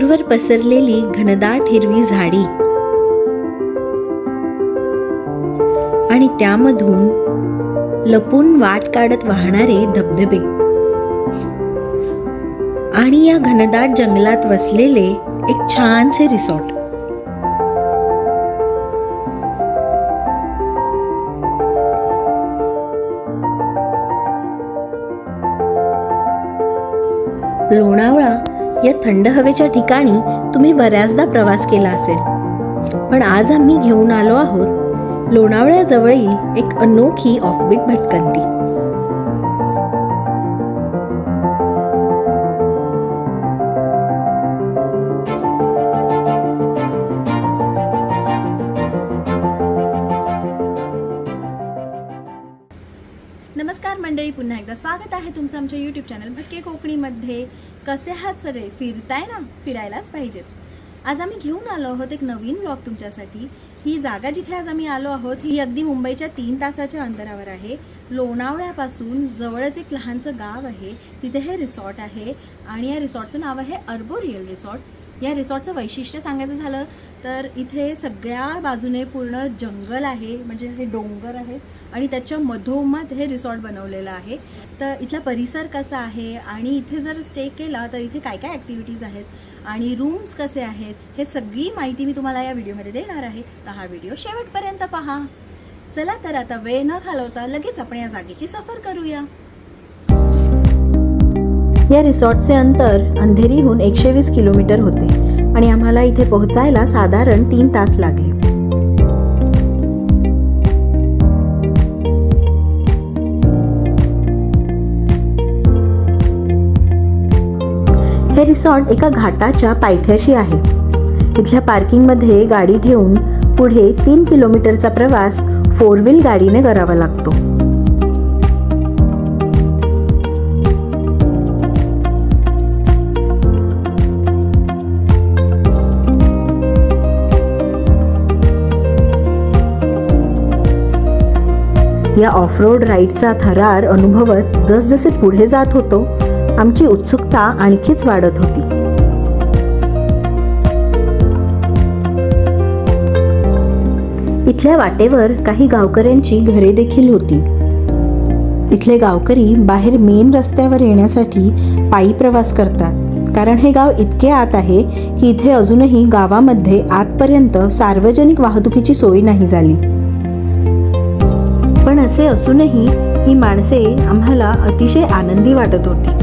दूरवर पसरलेली घनदाट हिरवी झाडी आणि त्यामधून लपून वाट काढत वाहणारे धबधबे आणि या घनदाट जंगलात वसलेले एक छानसे रिसॉर्ट. लोणावळा या थंड हवेच्या ठिकाणी तुम्ही बऱ्याचदा प्रवास केला असेल, पण आज आम्ही घेऊन आलो आहोत लोणावळ्याजवळील एक अनोखी ऑफबीट भटकंती. नमस्कार मंडळी, पुन्हा एकदा स्वागत आहे तुमचं आमच्या यूट्यूब चॅनल भटके कोकणीमध्ये. कसे आहात सगळे? फिरताय ना? फिरायलाच पाहिजे. आज आम्ही घेऊन आलो आहोत एक नवीन व्लॉग तुमच्यासाठी. ही जागा जिथे आज आम्ही आलो आहोत ही अगदी मुंबईच्या 3 तासाच्या अंतरावर आहे. लोणावळ्यापासून जवळच एक लहानसं गाव आहे, तिथे हे रिसॉर्ट आहे आणि या रिसॉर्टचं नाव आहे अर्बोरियल रिसॉर्ट. या रिसॉर्टचं वैशिष्ट्य सांगायचं झालं तर इथे सगळ्या बाजूने पूर्ण जंगल आहे, म्हणजे हे डोंगर आहे आणि त्याच्या मधोमध हे रिसॉर्ट बनवलेलं आहे. तर इथला परिसर कसा आहे आणि इथे जर स्टे केला तर इथे काय काय ॲक्टिव्हिटीज आहेत आणि रूम्स कसे आहेत, हे सगळी माहिती मी तुम्हाला या व्हिडिओमध्ये देणार आहे. तर हा व्हिडिओ शेवटपर्यंत पहा. चला तर आता वेळ न घालवता लगेच आपण या जागेची सफर करूया. या रिसॉर्टचे अंतर अंधेरीहून 120 किलोमीटर होते आणि आम्हाला इथे पोहोचायला साधारण 3 तास लागले. हे रिसॉर्ट एका घाटाच्या पायथ्याशी आहे. इथल्या पार्किंगमध्ये गाडी ठेवून पुढे 3 किलोमीटरचा प्रवास 4 व्हील गाडीने करावा लागतो. या ऑफ रोड राईडचा थरार अनुभवत जसजसे पुढे जात होतो आमची उत्सुकता आणखीच वाढत होती. इथल्या वाटेवर काही गावकऱ्यांची घरे देखील होती. इथले गावकरी बाहेर मेन रस्त्यावर येण्यासाठी पायी प्रवास करतात, कारण हे गाव इतके आत आहे की इथे अजूनही गावामध्ये आतपर्यंत सार्वजनिक वाहतुकीची सोय नाही झाली. पण असे असूनही ही माणसे आम्हाला अतिशय आनंदी वाटत होती.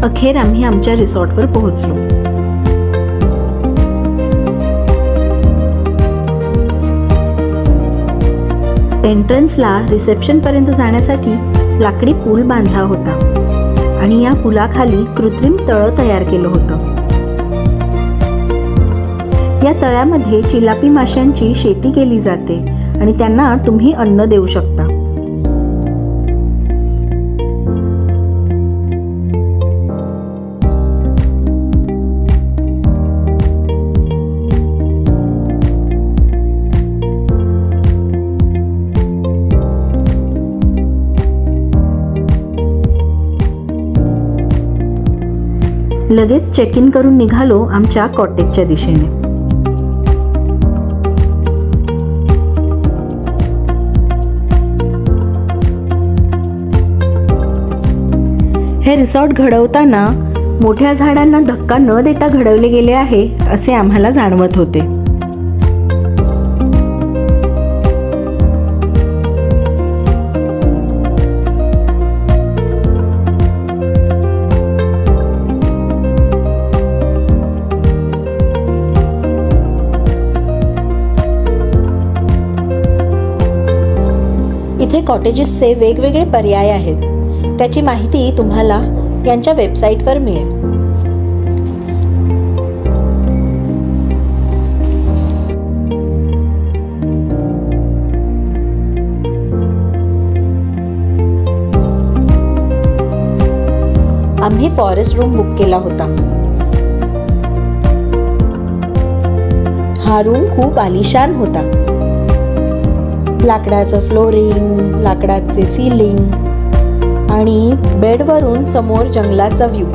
अखेर आम्ही आमच्या रिसॉर्टवर पोहोचलो. एंट्रन्सला रिसेप्शनपर्यंत जाण्यासाठी लाकडी पूल बांधला होता आणि या पुलाखाली कृत्रिम तळं तयार केलं होतं. या तळ्यामध्ये चिलापी माशांची शेती केली जाते आणि त्यांना तुम्ही अन्न देऊ शकता. लगेच चेक इन करून निघालो आमच्या कॉटेजच्या दिशेने. हे रिसॉर्ट घडवताना मोठ्या झाडांना धक्का न देता घडवले गेले आहे असे आम्हाला जाणवत होते. इथे कॉटेजेसचे वेगवेगळे पर्याय आहेत. त्याची माहिती तुम्हाला यांच्या वेबसाईटवर मिळेल. आम्ही फॉरेस्ट रूम बुक केला होता. हा रूम खूप आलिशान होता. लाकडाचं फ्लोरिंग, लाकडाचे सीलिंग आणि बेडवरून समोर जंगलाचा व्ह्यू.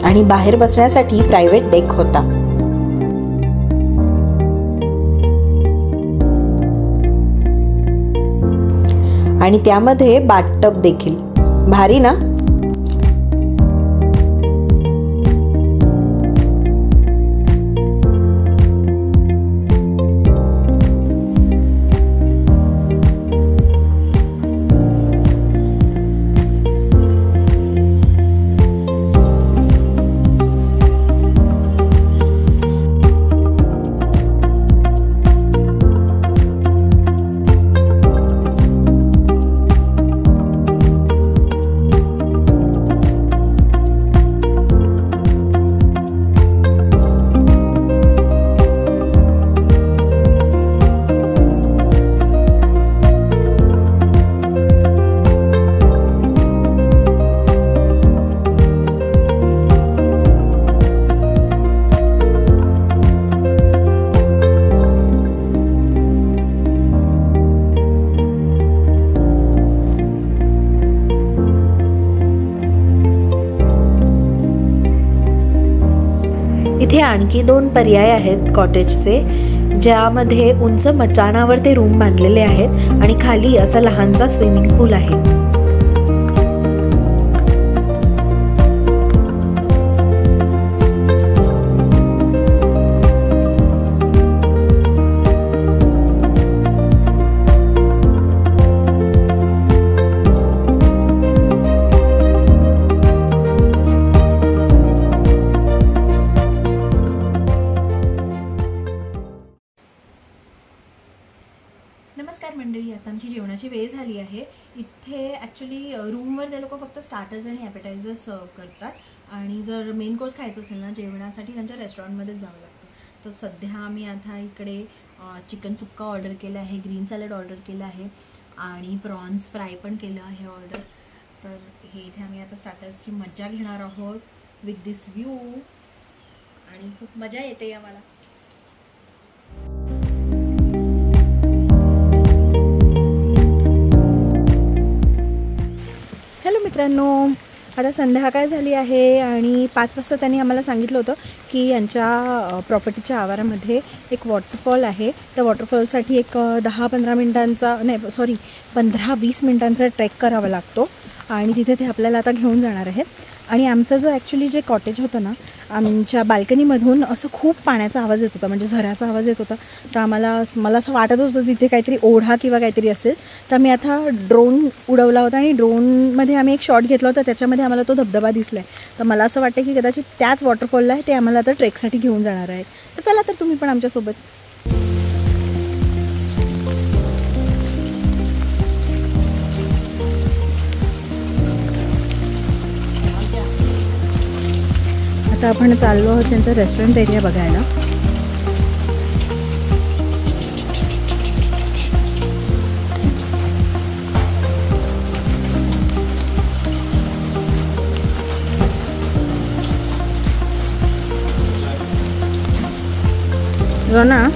आणि बाहेर बसण्यासाठी प्रायव्हेट डेक होता. आणि त्यामध्ये बाथटब देखील. भारी ना? इथे आणखी 2 पर्याय आहेत कॉटेजचे, ज्यामध्ये उंच मचाणावर ते रूम बांधलेले आहेत आणि खाली असा लहानसा स्विमिंग पूल आहे. नमस्कार मंडळी, आता आमची जेवणाची वेळ झाली आहे. इथे ॲक्च्युली रूमवर ते लोक फक्त स्टार्टर्स आणि ॲपेटायझर सर्व करतात आणि जर मेन कोर्स खायचं असेल ना जेवणासाठी त्यांच्या रेस्टॉरंटमध्येच जावं लागतं. तर सध्या आम्ही आता इकडे चिकन सुक्का ऑर्डर केलं आहे, ग्रीन सॅलड ऑर्डर केलं आहे आणि प्रॉन्स फ्राय पण केलं आहे ऑर्डर. तर हे इथे आम्ही आता स्टार्टर्सची मजा घेणार आहोत विथ दिस व्ह्यू आणि खूप मजा येते आम्हाला. हॅलो मित्रांनो, आता संध्याकाळ झाली आहे आणि 5 वाजता त्यांनी आम्हाला सांगितलं होतं की यांच्या प्रॉपर्टीच्या आवारामध्ये एक वॉटरफॉल आहे. त्या वॉटरफॉलसाठी एक 10-15 मिनिटांचा नाही सॉरी 15-20 मिनिटांचा ट्रेक करावा लागतो आणि तिथे ते आपल्याला आता घेऊन जाणार आहेत. आणि आमचा जो ॲक्च्युली जे कॉटेज होतं ना, आमच्या बाल्कनीमधून असं खूप पाण्याचा आवाज येत होता, म्हणजे झऱ्याचा आवाज येत होता. तर मला असं वाटत होतं तिथे काहीतरी ओढा किंवा काहीतरी असेल. तर मी आता ड्रोन उडवला होता आणि ड्रोनमध्ये आम्ही एक शॉट घेतला होता, त्याच्यामध्ये आम्हाला तो धबधबा दिसला आहे. तर मला असं वाटतं की कदाचित त्याच वॉटरफॉलला आहे ते आम्हाला आता ट्रेकसाठी घेऊन जाणार आहे. तर चला तर तुम्ही पण आमच्यासोबत. आता आपण चाललो आहोत त्यांचा रेस्टॉरंट एरिया बघायला. हो ना.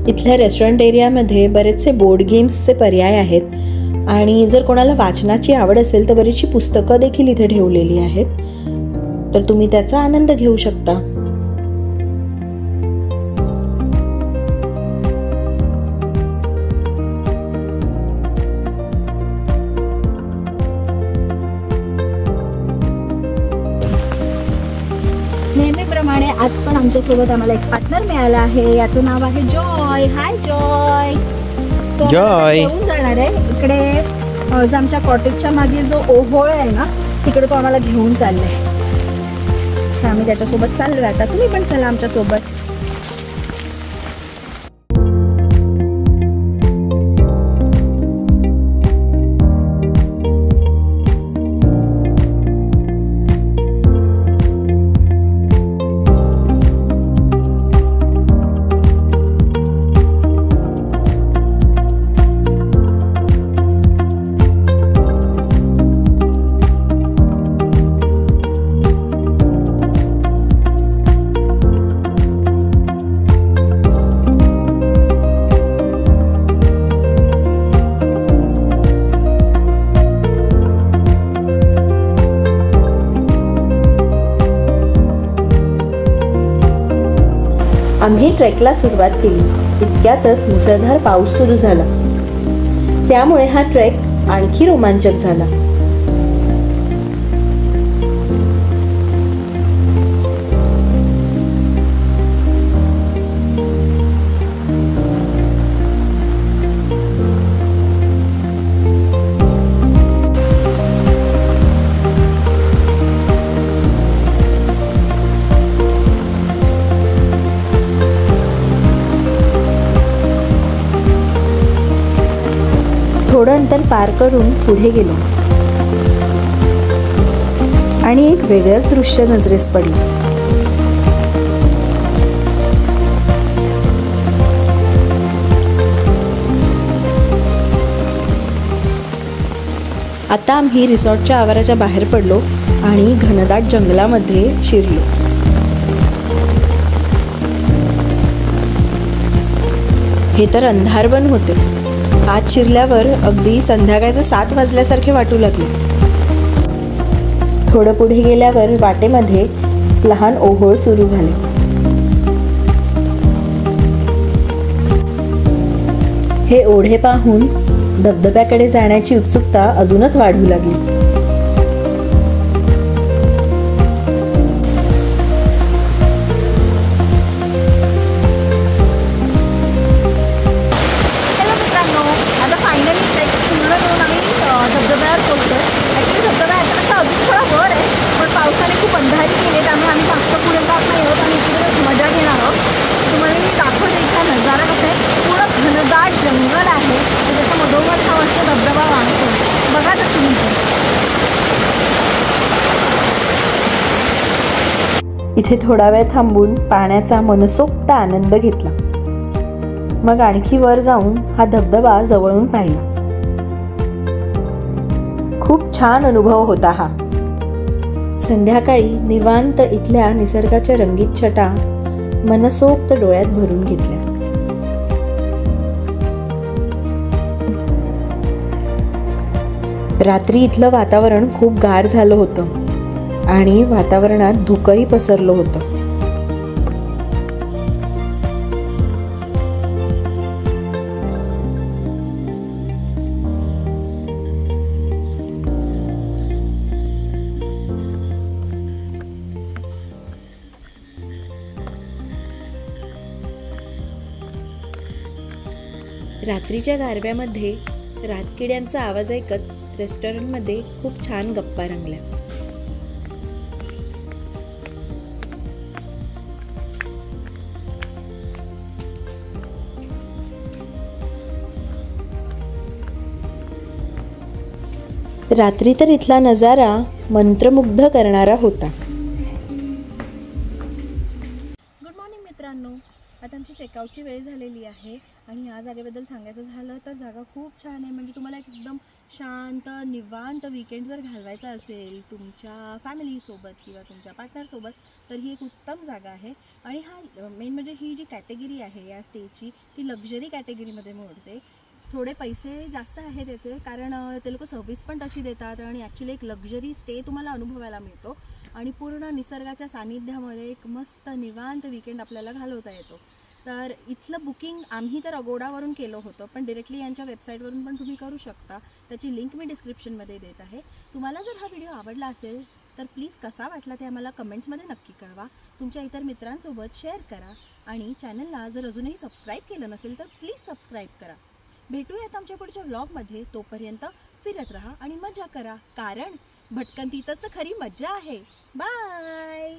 इथल्या रेस्टॉरंट एरियामध्ये बरेचसे बोर्ड गेम्सचे पर्याय आहेत आणि जर कोणाला वाचनाची आवड असेल तर बरीचशी पुस्तकं देखील इथे ठेवलेली आहेत, तर तुम्ही त्याचा आनंद घेऊ शकता. नेहमीप्रमाणे आज पण आमच्यासोबत आम्हाला एक पार्टनर मिळाला आहे. याचं नाव आहे जॉय. हाय जॉय. जॉय घेऊन जाणार आहे इकडे आमच्या कॉटेजच्या मागे जो ओहोळ आहे ना, तिकडे तो आम्हाला घेऊन चाललाय. आम्ही त्याच्यासोबत चाललो आहे. आता तुम्ही पण चला आमच्यासोबत. आम्ही ट्रेकला सुरुवात केली. इतक्यातच मुसळधार पाऊस सुरू झाला. त्यामुळे हा ट्रेक आणखी रोमांचक झाला. थोडं अंतर पार करून पुढे गेलो आणि एक वेगळंच दृश्य नजरेस पडलं. आता आम्ही रिसॉर्टच्या आवाराच्या बाहेर पडलो आणि घनदाट जंगलामध्ये शिरलो. हे तर अंधारवन होते. आत शिरल्यावर अगदी संध्याकाळचे 7 वाजल्यासारखे वाटू लागले. थोडं पुढे गेल्यावर वाटेमध्ये लहान ओहोळ सुरू झाले. हे ओढे पाहून धबधब्याकडे जाण्याची उत्सुकता अजूनच वाढू लागली. धबधब्यावर पोहोचतो. ॲक्च्युली धबधबा याच्यापेक्षा अजून थोडा वर आहे, पण पावसाने खूप अंधारी केले, त्यामुळे आम्ही जास्त पुढे जात नाही आहोत आणि इकडे मजा घेणार आहोत. तुम्हाला मी दाखवते इथला नजारा कसा आहे. पूर्ण घनदाट जंगल आहे, त्याच्या मधोमध हा मस्त धबधबा वाढतो. बघा तर तुम्ही. इथे थोडा वेळ थांबून पाण्याचा मनसोक्त आनंद घेतला. मग आणखी वर जाऊन हा धबधबा जवळून पाहिला. खूप छान अनुभव होता हा. संध्याकाळी निवांत इथल्या निसर्गाच्या रंगीत छटा मनसोक्त डोळ्यात भरून घेतल्या. रात्री इथलं वातावरण खूप गार झालं होतं आणि वातावरणात धुकंही पसरलं होतं. रात्रीच्या गारव्यामध्ये रातकिड्यांचा आवाज ऐकत रेस्टॉरंटमध्ये खूप छान गप्पा रंगल्या. रात्री तर इथला नजारा मंत्रमुग्ध करणारा होता. गुड मॉर्निंग मित्रांनो. आता आमची चेकआउटची वेळ झालेली आहे आणि या जागेबद्दल सांगायचं झालं तर जागा खूप छान आहे. म्हणजे तुम्हाला एक एकदम शांत निवांत वीकेंड जर घालवायचा असेल तुमच्या फॅमिलीसोबत किंवा तुमच्या पार्टनरसोबत तर ही एक उत्तम जागा आहे. आणि हा मेन म्हणजे ही जी कॅटेगरी आहे या स्टेची ती लक्झरी कॅटेगरीमध्ये मोडते. थोडे पैसे जास्त आहे त्याचे, कारण ते लोक सर्व्हिस पण तशी देतात आणि ॲक्च्युली एक लक्झरी स्टे तुम्हाला अनुभवायला मिळतो आणि पूर्ण निसर्गाच्या सानिध्यामध्ये एक मस्त निवांत वीकेंड आपल्याला घालवता येतो. तर इथलं बुकिंग आम्ही तर अगोडावरून केलं होतं, पण डिरेक्टली यांच्या वेबसाईटवरून पण तुम्ही करू शकता. त्याची लिंक मी डिस्क्रिप्शनमध्ये देत आहे. तुम्हाला जर हा व्हिडिओ आवडला असेल तर प्लीज कसा वाटला ते आम्हाला कमेंट्समध्ये नक्की कळवा. तुमच्या इतर मित्रांसोबत शेअर करा आणि चॅनलला जर अजूनही सबस्क्राईब केलं नसेल तर प्लीज सबस्क्राईब करा. भेटूयात आमच्या पुढच्या व्लॉगमध्ये. तोपर्यंत फिरत राहा आणि मजा करा, कारण भटकंतीतच खरी मजा आहे. बाय.